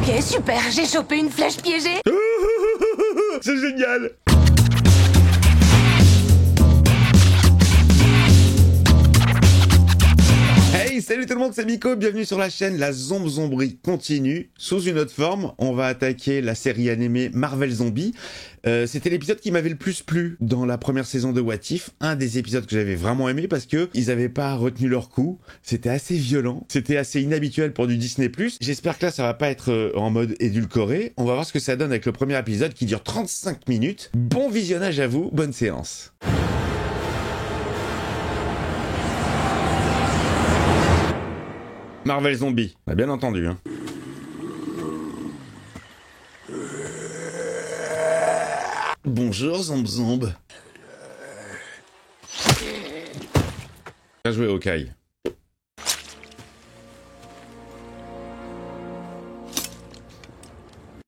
Ok, super, j'ai chopé une flèche piégée. C'est génial. Hey, salut tout le monde, c'est Miko, bienvenue sur la chaîne. La zombie continue. Sous une autre forme, on va attaquer la série animée Marvel Zombies. C'était l'épisode qui m'avait le plus plu dans la première saison de What If. Un des épisodes que j'avais vraiment aimé parce que ils avaient pas retenu leur coup. C'était assez violent. C'était assez inhabituel pour du Disney+. J'espère que là, ça va pas être en mode édulcoré. On va voir ce que ça donne avec le premier épisode qui dure 35 minutes. Bon visionnage à vous, bonne séance. Marvel Zombies, on a bien entendu, hein. Bonjour, Zomb. Bien joué, Hawkeye.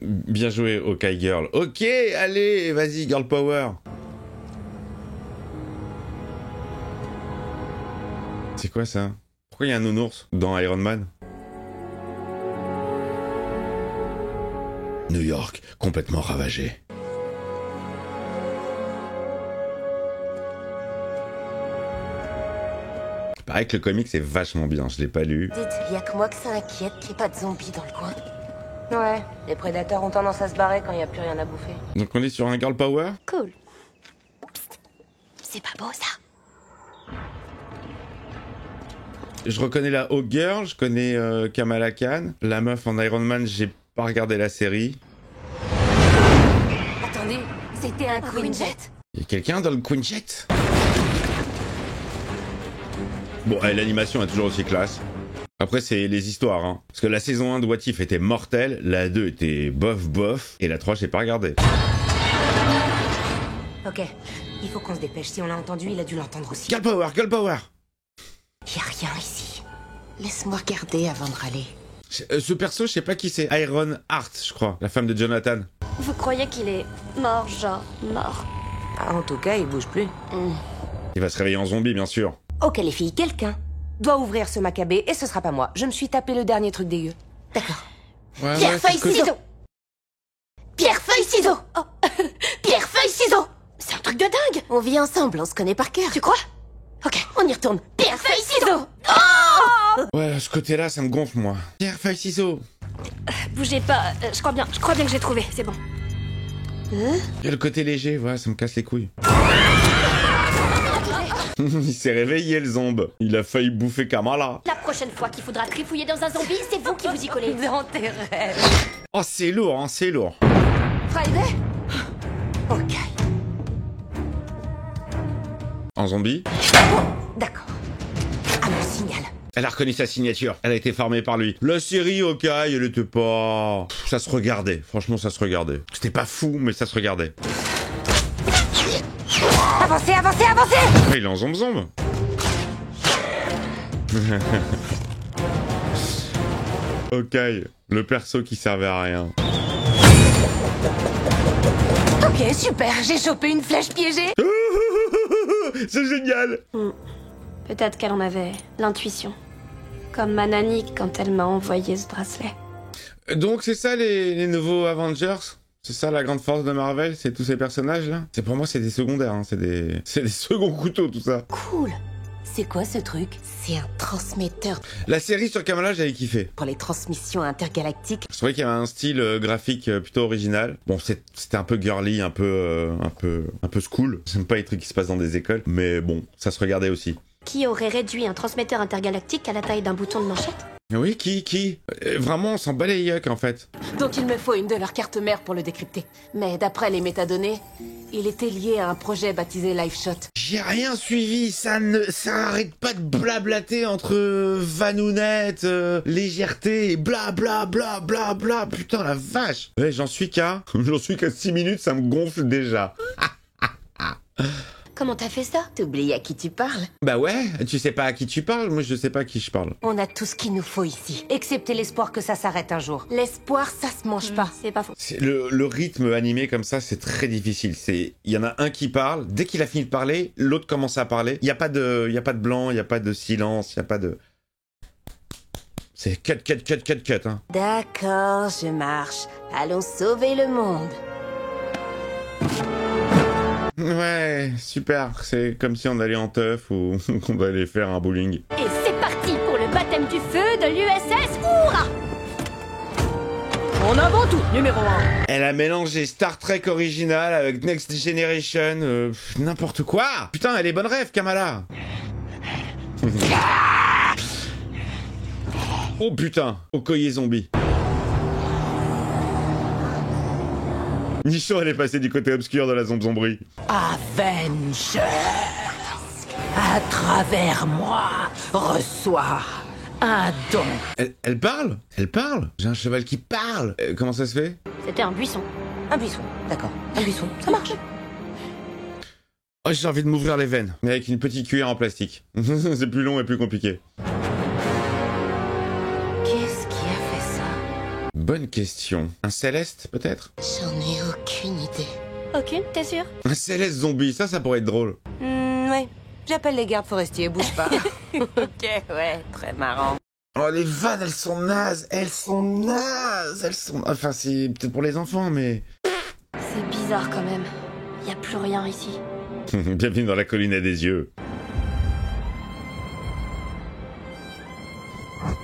Bien joué, Hawkeye Girl. Ok, allez, vas-y, Girl Power. C'est quoi ça ? Pourquoi il y a un nounours dans Iron Man ? New York, complètement ravagé. Pareil que le comic c'est vachement bien, je l'ai pas lu. Dites, y a que moi que ça inquiète qu'il n'y ait pas de zombies dans le coin. Ouais, les prédateurs ont tendance à se barrer quand il n'y a plus rien à bouffer. Donc on est sur un Girl Power ? Cool. Psst, c'est pas beau ça. Je reconnais la Hawk Girl, je connais Kamala Khan. La meuf en Iron Man, j'ai pas regardé la série. Attendez, c'était un Quinjet. Y a quelqu'un dans le Quinjet ? Bon, l'animation est toujours aussi classe. Après, c'est les histoires, hein. Parce que la saison 1 de What If était mortelle, la 2 était bof, et la 3, j'ai pas regardé. Ok, il faut qu'on se dépêche. Si on l'a entendu, il a dû l'entendre aussi. Girl Power, Girl Power ! Y a rien ici. Laisse-moi regarder avant de râler. Ce perso, je sais pas qui c'est. Iron Heart, je crois. La femme de Jonathan. Vous croyez qu'il est mort, genre mort? Ah, en tout cas, il bouge plus. Il va se réveiller en zombie, bien sûr. Ok les filles, quelqu'un doit ouvrir ce macabé et ce sera pas moi. Je me suis tapé le dernier truc dégueu. D'accord. Ouais, Pierre, feuille, c'est ce que- ciseaux! Pierre, feuille, ciseaux! Oh. Pierre, feuille, ciseaux! C'est un truc de dingue! On vit ensemble, on se connaît par cœur. Tu crois? Ok, on y retourne. Pierre, feuille, ciseaux! Oh! Ouais, ce côté-là, ça me gonfle, moi. Pierre, feuille, ciseaux. Bougez pas, je crois bien que j'ai trouvé, c'est bon. Et le côté léger, ouais, ça me casse les couilles. Il s'est réveillé, le zombie. Il a failli bouffer Kamala. La prochaine fois qu'il faudra trifouiller dans un zombie, c'est vous qui vous y collez. Dans tes rêves. Oh, c'est lourd, hein, c'est lourd. Friday. Ok. En zombie, D'accord. À mon signal. elle a reconnu sa signature. Elle a été formée par lui. La série, ok, elle était pas... Pff, ça se regardait. Franchement, ça se regardait. C'était pas fou, mais ça se regardait. Avancez, avancez, avancez. Ah, il est en zombie. Ok, le perso qui servait à rien. Ok, super, j'ai chopé une flèche piégée. C'est génial. Peut-être qu'elle en avait l'intuition. Comme ma nanny quand elle m'a envoyé ce bracelet. Donc c'est ça les nouveaux Avengers? C'est ça la grande force de Marvel? C'est tous ces personnages-là? C'est pour moi c'est des secondaires, hein. C'est des seconds couteaux tout ça. Cool. C'est quoi ce truc? C'est un transmetteur La série sur Kamala j'avais kiffé. pour les transmissions intergalactiques. Je trouvais qu'il y avait un style graphique plutôt original. Bon c'était un peu girly, un peu school. J'aime pas les trucs qui se passent dans des écoles, mais bon ça se regardait aussi. Qui aurait réduit un transmetteur intergalactique à la taille d'un bouton de manchette? Oui, qui vraiment, on s'en bat les yucks, en fait. Donc il me faut une de leurs cartes mères pour le décrypter. Mais d'après les métadonnées, il était lié à un projet baptisé LifeShot. J'ai rien suivi, ça arrête pas de blablater entre vanounette, légèreté et bla bla bla bla bla. Putain, la vache. Ouais, j'en suis qu'à 6 minutes, ça me gonfle déjà. Comment t'as fait ça? T'oublies à qui tu parles? Bah ouais, tu sais pas à qui tu parles, moi je sais pas à qui je parle. On a tout ce qu'il nous faut ici, excepté l'espoir que ça s'arrête un jour. L'espoir, ça se mange pas. C'est pas faux. Le rythme animé comme ça, c'est très difficile. Il y en a un qui parle, dès qu'il a fini de parler, l'autre commence à parler. Il y a pas de blanc, il y a pas de silence, il y a pas de... C'est cut, hein. D'accord, je marche. Allons sauver le monde. Ouais, super. C'est comme si on allait en teuf ou qu'on allait faire un bowling. Et c'est parti pour le baptême du feu de l'USS Oura. En avant tout, numéro 1. Elle a mélangé Star Trek original avec Next Generation, n'importe quoi. Putain, elle est bonne rêve, Kamala. Oh putain, Okoye zombie. Nichon, elle est passée du côté obscur de la zombie. Avenger, à travers moi, reçois un don. Elle parle? Elle parle? J'ai un cheval qui parle. Comment ça se fait? C'était un buisson. Un buisson, d'accord. Un buisson, ça marche. Oh, j'ai envie de m'ouvrir les veines, mais avec une petite cuillère en plastique. C'est plus long et plus compliqué. Qu'est-ce qui a fait ça? Bonne question. Un céleste, peut-être? J'en ai aucune idée. Aucune, t'es sûr? Un céleste zombie, ça pourrait être drôle. Ouais. J'appelle les gardes forestiers, bouge pas. Ok, ouais, très marrant. Oh, les vannes, elles sont nazes. Enfin, c'est peut-être pour les enfants, mais... C'est bizarre quand même. Y a plus rien ici. Bienvenue dans la colline à des yeux.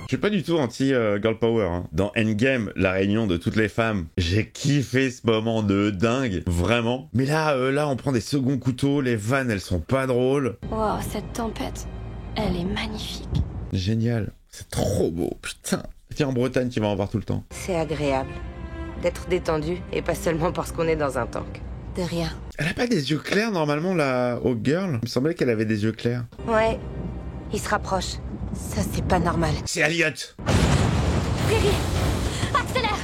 Je suis pas du tout anti-girl power. Hein. Dans Endgame, la réunion de toutes les femmes, j'ai kiffé ce moment de dingue, vraiment. Mais là, on prend des seconds couteaux, les vannes, elles sont pas drôles. Wow, cette tempête, elle est magnifique. Génial, c'est trop beau, putain. Tiens, en Bretagne, tu vas en voir tout le temps. C'est agréable d'être détendu et pas seulement parce qu'on est dans un tank. De rien. Elle a pas des yeux clairs, normalement, la Hawk Girl? Il me semblait qu'elle avait des yeux clairs. Ouais, il se rapproche. Ça, c'est pas normal. C'est Elliot. Riri, accélère.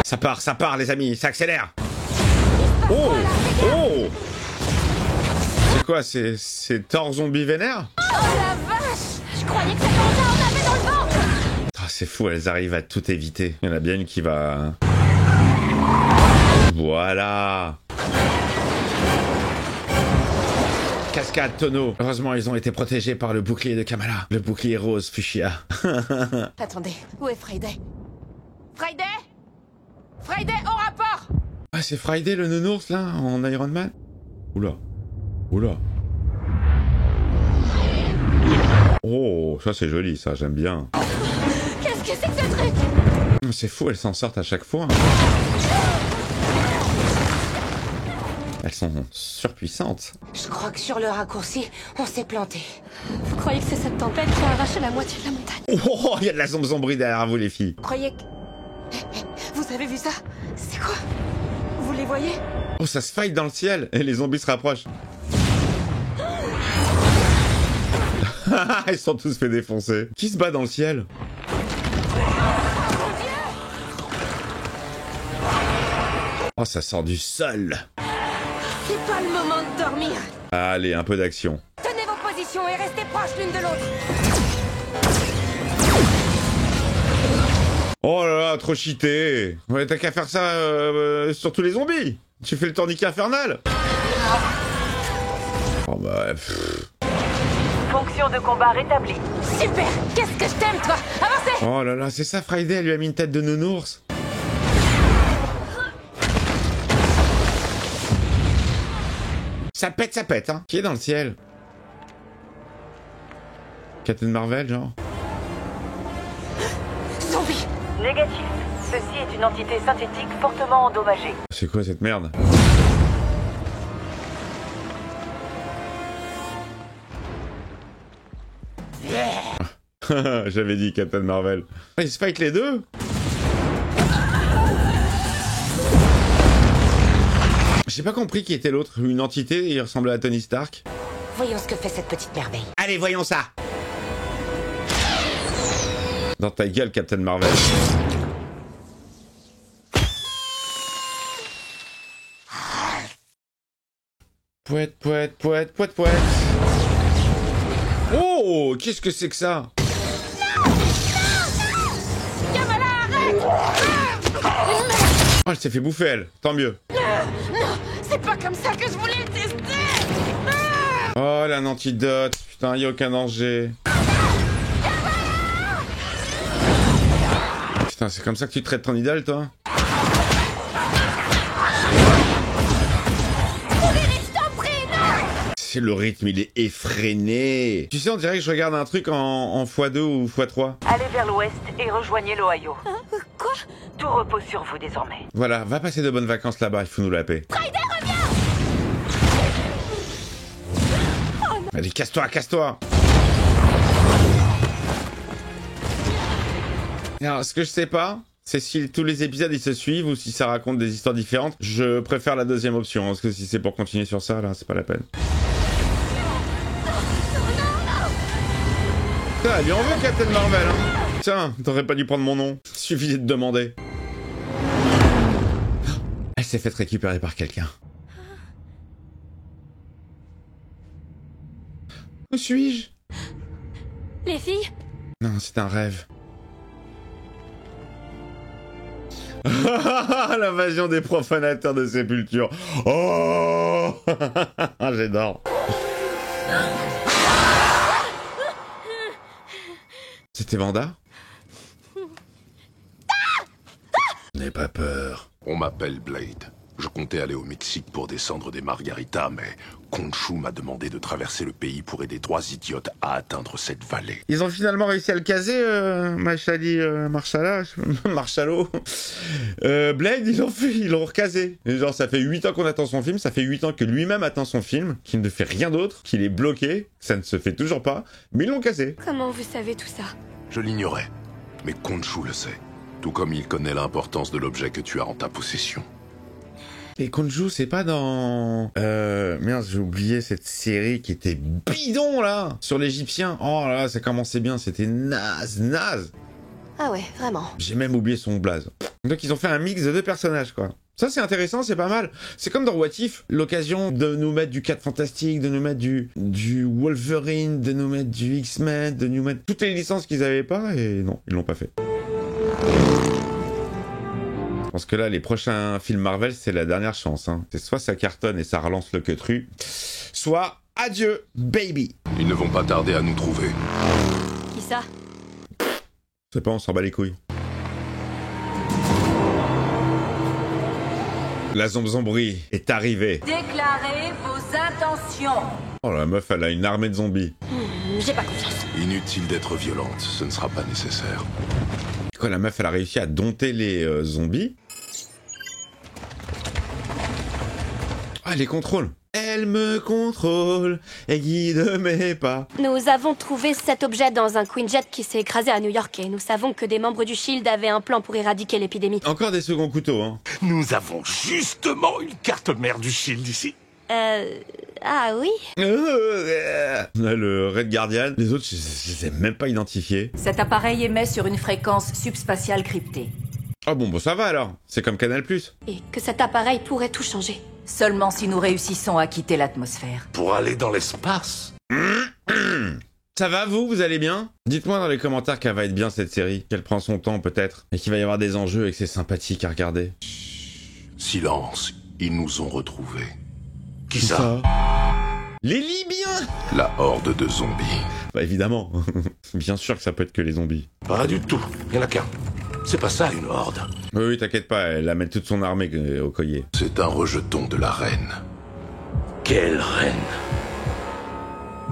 Ça part, les amis, ça accélère. Oh. C'est quoi, c'est Thor zombie vénère? Oh la vache, je croyais que ça commençait à en taper dans le ventre. Ah, c'est fou, elles arrivent à tout éviter. Il y en a bien une qui va... Voilà. Cascade, tonneau. Heureusement, ils ont été protégés par le bouclier de Kamala. Le bouclier rose fuchsia. Attendez, où est Friday? Friday? Friday, au rapport! Ah, c'est Friday le nounours, là, en Iron Man? Oula. Oh, ça c'est joli, ça, j'aime bien. Qu'est-ce que c'est que ce truc? C'est fou, elles s'en sortent à chaque fois. Elles sont surpuissantes. Je crois que sur le raccourci, on s'est planté. Vous croyez que c'est cette tempête qui a arraché la moitié de la montagne? Oh, il y a de la zombie derrière vous, les filles. Croyez que... Vous avez vu ça? C'est quoi? Vous les voyez? Oh, ça se fight dans le ciel et les zombies se rapprochent. Ils sont tous fait défoncer. Qui se bat dans le ciel? Oh, ça sort du sol. C'est pas le moment de dormir. Allez, un peu d'action. Tenez vos positions et restez proches l'une de l'autre. Oh là là, trop cheaté. Ouais, t'as qu'à faire ça sur tous les zombies. Tu fais le tourniquet infernal. Oh bah... Fonction de combat rétablie. Super! Qu'est-ce que je t'aime, toi! Avancez! Oh là là, c'est ça Friday, elle lui a mis une tête de nounours. Ça pète, hein. Qui est dans le ciel? Captain Marvel, genre? Zombie! Négatif. Ceci est une entité synthétique fortement endommagée. C'est quoi cette merde? J'avais dit Captain Marvel. Ils se fight les deux? J'ai pas compris qui était l'autre. Une entité, il ressemblait à Tony Stark. Voyons ce que fait cette petite merveille. Allez, voyons ça. Dans ta gueule, Captain Marvel. Pouette. Oh, qu'est-ce que c'est que ça? Oh, elle s'est fait bouffer, elle. Tant mieux. C'est pas comme ça que je voulais le tester! Oh, l'antidote. Putain, y a aucun danger. Putain, c'est comme ça que tu traites ton idole, toi? C'est le rythme, il est effréné. Tu sais, on dirait que je regarde un truc en x2 ou x3. Allez vers l'ouest et rejoignez l'Ohio. Quoi? Tout repose sur vous désormais. Voilà, va passer de bonnes vacances là-bas, il faut nous la paix. Allez, casse-toi, casse-toi. Alors, ce que je sais pas, c'est si tous les épisodes ils se suivent ou si ça raconte des histoires différentes. Je préfère la deuxième option, parce que si c'est pour continuer sur ça, là, c'est pas la peine. Putain, elle lui en veut, Captain Marvel, hein. Tiens, t'aurais pas dû prendre mon nom. Suffisait de demander. Elle s'est faite récupérer par quelqu'un. Où suis-je? Les filles? Non, c'est un rêve. L'invasion des profanateurs de sépulture. Oh. J'adore. C'était Vanda? N'aie pas peur. On m'appelle Blade. Je comptais aller au Mexique pour descendre des Margaritas, mais Khonshu m'a demandé de traverser le pays pour aider 3 idiotes à atteindre cette vallée. Ils ont finalement réussi à le caser, Marshalo. Blade, ils l'ont recasé. Et genre, ça fait 8 ans qu'on attend son film, ça fait 8 ans que lui-même attend son film, qu'il ne fait rien d'autre, qu'il est bloqué, ça ne se fait toujours pas, mais ils l'ont casé. Comment vous savez tout ça? Je l'ignorais, mais Khonshu le sait. Tout comme il connaît l'importance de l'objet que tu as en ta possession. Et Khonshu, c'est pas dans... Merde, j'ai oublié cette série qui était bidon, là, sur l'Égyptien. Oh là, ça commençait bien, c'était naze. Ah ouais, vraiment. J'ai même oublié son blaze. Donc ils ont fait un mix de 2 personnages, quoi. Ça, c'est intéressant, c'est pas mal. C'est comme dans What If, l'occasion de nous mettre du 4 Fantastique, de nous mettre du Wolverine, de nous mettre du X-Men, de nous mettre toutes les licences qu'ils avaient pas, et non, ils l'ont pas fait. Je pense que là, les prochains films Marvel, c'est la dernière chance. Hein. C'est soit ça cartonne et ça relance le queutru, soit adieu, baby. Ils ne vont pas tarder à nous trouver. Qui ça? Je sais pas, on s'en bat les couilles. La zombie est arrivée. Déclarez vos intentions. Oh, la meuf, elle a une armée de zombies. J'ai pas confiance. Inutile d'être violente, ce ne sera pas nécessaire. Quoi, la meuf, elle a réussi à dompter les zombies. Ah, les contrôle. Elle me contrôle et guide mes pas. Nous avons trouvé cet objet dans un Quinjet qui s'est écrasé à New York et nous savons que des membres du SHIELD avaient un plan pour éradiquer l'épidémie. Encore des seconds couteaux, hein. Nous avons justement une carte mère du SHIELD ici. Ah oui? Là, le Red Guardian. Les autres, je les ai même pas identifiés. Cet appareil émet sur une fréquence subspatiale cryptée. Ah bon, ça va alors. C'est comme Canal+. Et que cet appareil pourrait tout changer. Seulement si nous réussissons à quitter l'atmosphère. Pour aller dans l'espace. Ça va, vous allez bien? Dites-moi dans les commentaires qu'elle va être bien cette série, qu'elle prend son temps peut-être, et qu'il va y avoir des enjeux et que c'est sympathique à regarder. Silence, ils nous ont retrouvés. Qui ça? Les Libyens! La horde de zombies. Bah évidemment, bien sûr que ça peut être que les zombies. Pas du tout. Il y en a qu'un. C'est pas ça une horde. Oui, t'inquiète pas, elle amène toute son armée au collier. C'est un rejeton de la reine. Quelle reine?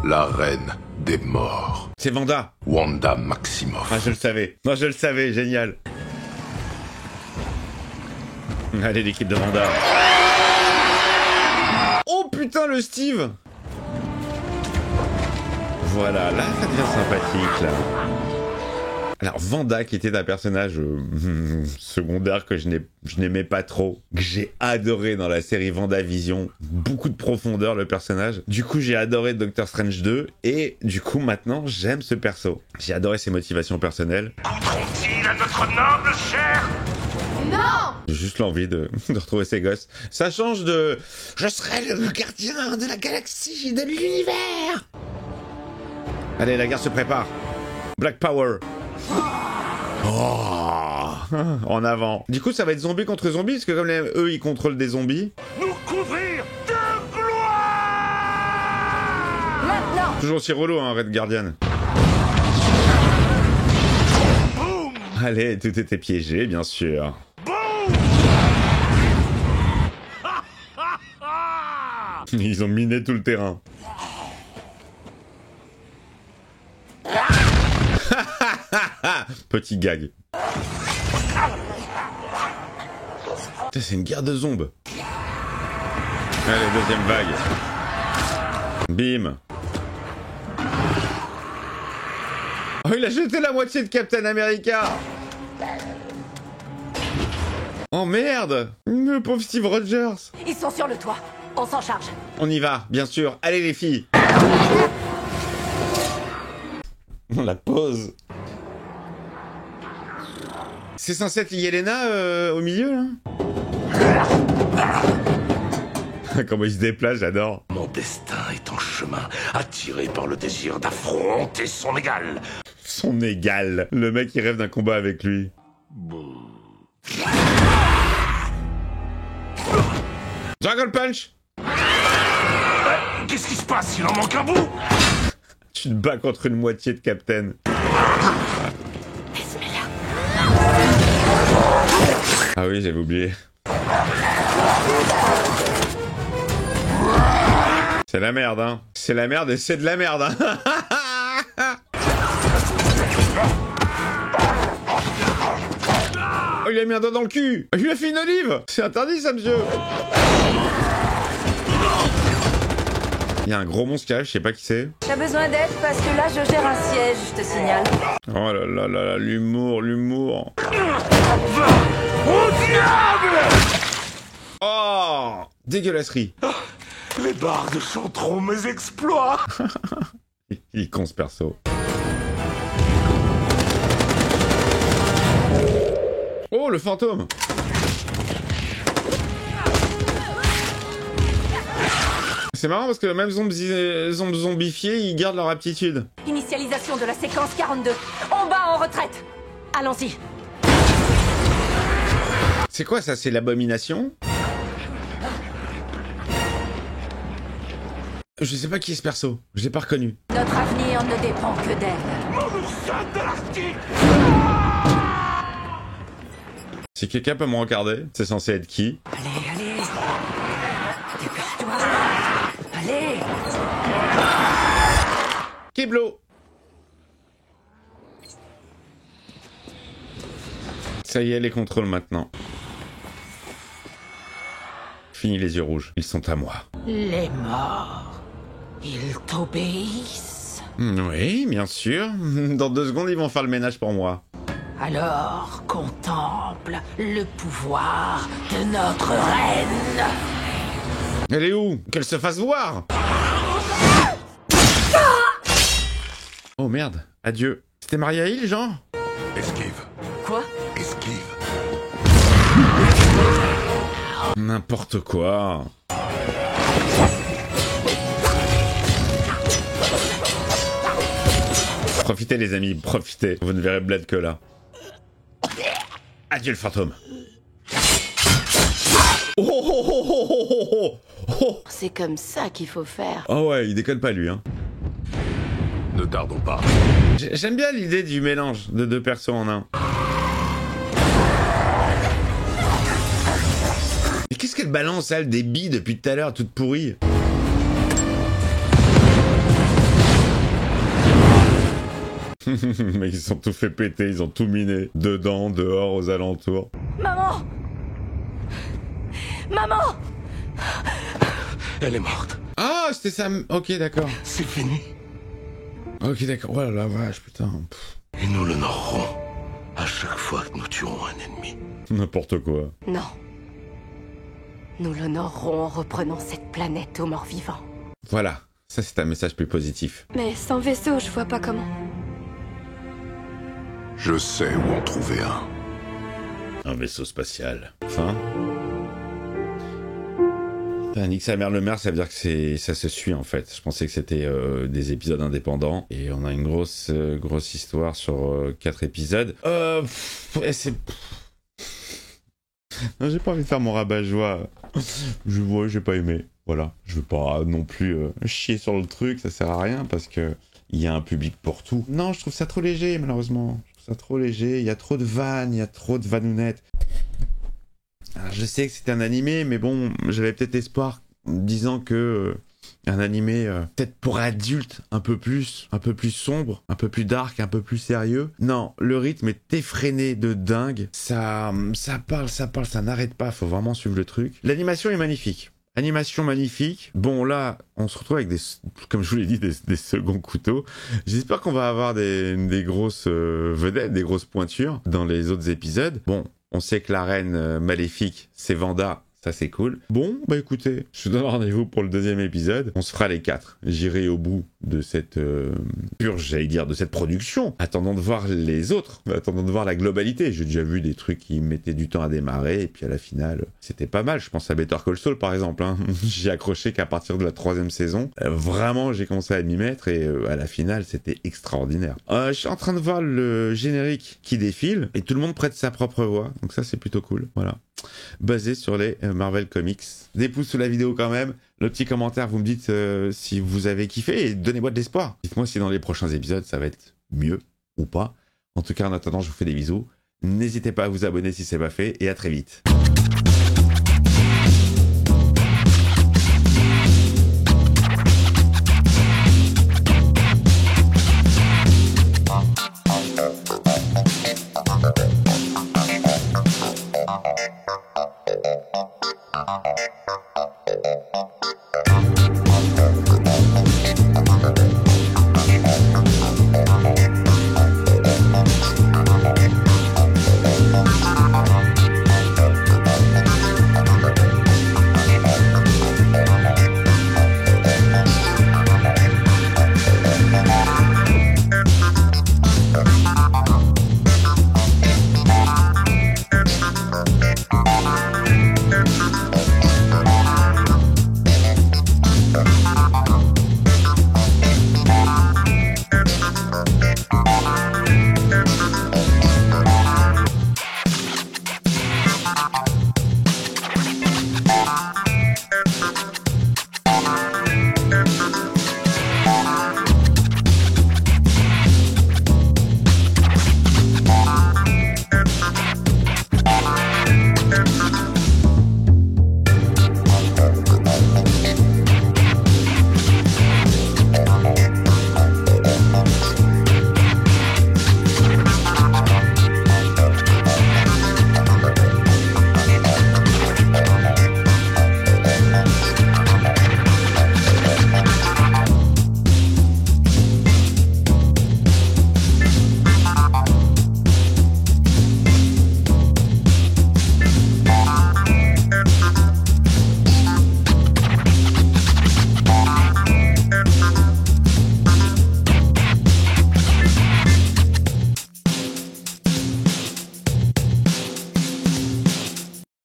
La reine des morts. C'est Vanda! Wanda Maximoff. Ah, je le savais. Moi, je le savais, génial. Allez, l'équipe de Vanda. Oh putain, le Steve! Voilà, là, ça devient sympathique, là. Alors, Vanda, qui était un personnage secondaire que je n'aimais pas trop, que j'ai adoré dans la série WandaVision, beaucoup de profondeur, le personnage. Du coup, j'ai adoré Doctor Strange 2, et du coup, maintenant, j'aime ce perso. J'ai adoré ses motivations personnelles. Coûteront-ils à notre noble chair? J'ai juste l'envie de retrouver ses gosses. Ça change de... Je serai le gardien de la galaxie, de l'univers. Allez, la guerre se prépare. Black Power. Oh, en avant. Du coup, ça va être zombie contre zombie, parce que comme eux, ils contrôlent des zombies. Nous couvrir de gloire! Maintenant! Toujours aussi relou, hein, Red Guardian. Boum! Allez, tout était piégé, bien sûr. Ils ont miné tout le terrain. Petit gag. Putain, c'est une guerre de zombies. Allez, deuxième vague. Bim. Oh, il a jeté la moitié de Captain America. Oh merde. Le pauvre Steve Rogers. Ils sont sur le toit. On s'en charge. On y va, bien sûr. Allez les filles. On la pose. C'est censé être Yelena au milieu, là. Comment il se déplace, j'adore. Mon destin est en chemin, attiré par le désir d'affronter son égal. Son égal. Le mec, il rêve d'un combat avec lui. Dragon Punch. Qu'est-ce qui se passe? Il en manque un bout. Tu te bats contre une moitié de Captain. Ah oui, j'avais oublié. C'est la merde, hein. C'est la merde et c'est de la merde, hein. Oh, il a mis un doigt dans le cul. Il lui a fait une olive. C'est interdit, ça, monsieur. Il y a un gros monstre qui arrive, je sais pas qui c'est. T'as besoin d'aide parce que là je gère un siège, je te signale. Oh là là là là, l'humour, l'humour. Au diable! Oh, dégueulasserie. Les bardes chanteront mes exploits. Il est con ce perso. Oh, le fantôme. C'est marrant parce que même zombifiés, ils gardent leur aptitude. Initialisation de la séquence 42. On bat en retraite. Allons-y. C'est quoi ça? C'est l'abomination? Je sais pas qui est ce perso. Je l'ai pas reconnu. Notre avenir ne dépend que d'elle. Mon oursin de l'Arctique. Si quelqu'un peut me regarder, c'est censé être qui? Allez, allez. Dépêche-toi. Allez. Kiblo. Ça y est, les contrôles maintenant. Fini les yeux rouges. Ils sont à moi. Les morts. Ils t'obéissent. Oui, bien sûr. Dans 2 secondes, ils vont faire le ménage pour moi. Alors, contemple le pouvoir de notre reine. Elle est où? Qu'elle se fasse voir! Oh merde, adieu. C'était Maria Hill, genre? Esquive. Quoi? Esquive. N'importe quoi. Profitez les amis, profitez. Vous ne verrez Bled que là. Adieu le fantôme. Oh oh oh oh oh oh oh oh. C'est comme ça qu'il faut faire. Oh ouais, il déconne pas lui, hein. Ne tardons pas. J'aime bien l'idée du mélange de 2 persos en un. Mais qu'est-ce qu'elle balance, elle, des billes depuis tout à l'heure, toutes pourries? Mais ils ont tout fait péter, ils ont tout miné. Dedans, dehors, aux alentours. Maman! Maman! Elle est morte. Ah, c'était ça. Ok, d'accord. C'est fini. Ok, d'accord. Oh la vache, putain. Pff, Et nous l'honorerons à chaque fois que nous tuerons un ennemi. n'importe quoi. Non. Nous l'honorerons en reprenant cette planète aux morts vivants. Voilà. Ça, c'est un message plus positif. Mais sans vaisseau, je vois pas comment. Je sais où en trouver un. Un vaisseau spatial. Enfin. Putain, nique sa mère le maire, ça veut dire que ça se suit en fait. Je pensais que c'était des épisodes indépendants. Et on a une grosse histoire sur 4 épisodes. C'est... Non, j'ai pas envie de faire mon rabat-joie. J'ai pas aimé. Voilà. Je veux pas non plus chier sur le truc, ça sert à rien parce que il y a un public pour tout. Non, je trouve ça trop léger, malheureusement. Je trouve C'est trop léger, il y a trop de vannes, il y a trop de vanounettes. Alors, je sais que c'est un animé, mais bon, j'avais peut-être espoir disant que un animé peut-être pour adultes un peu plus sombre, un peu plus dark, un peu plus sérieux. Non, le rythme est effréné de dingue. Ça parle, ça n'arrête pas. Faut vraiment suivre le truc. L'animation est magnifique. Animation magnifique. Bon, là, on se retrouve avec comme je vous l'ai dit, des seconds couteaux. J'espère qu'on va avoir des grosses vedettes, des grosses pointures dans les autres épisodes. Bon, on sait que la reine maléfique, c'est Vanda. Ça, c'est cool. Bon, bah écoutez, je vous donne rendez-vous pour le 2e épisode. On se fera les 4. J'irai au bout de cette purge, j'allais dire, de cette production. Attendons de voir les autres. Attendons de voir la globalité. J'ai déjà vu des trucs qui mettaient du temps à démarrer. Et puis à la finale, c'était pas mal. Je pense à Better Call Saul, par exemple. Hein. J'ai accroché qu'à partir de la 3e saison. Vraiment, j'ai commencé à m'y mettre. Et à la finale, c'était extraordinaire. Je suis en train de voir le générique qui défile. Et tout le monde prête sa propre voix. Donc ça, c'est plutôt cool. Voilà. Basé sur les Marvel Comics. Des pouces sous la vidéo quand même. Le petit commentaire, vous me dites si vous avez kiffé et donnez-moi de l'espoir. Dites-moi si dans les prochains épisodes ça va être mieux ou pas. En tout cas, en attendant, je vous fais des bisous. N'hésitez pas à vous abonner si c'est pas fait et à très vite. Okay.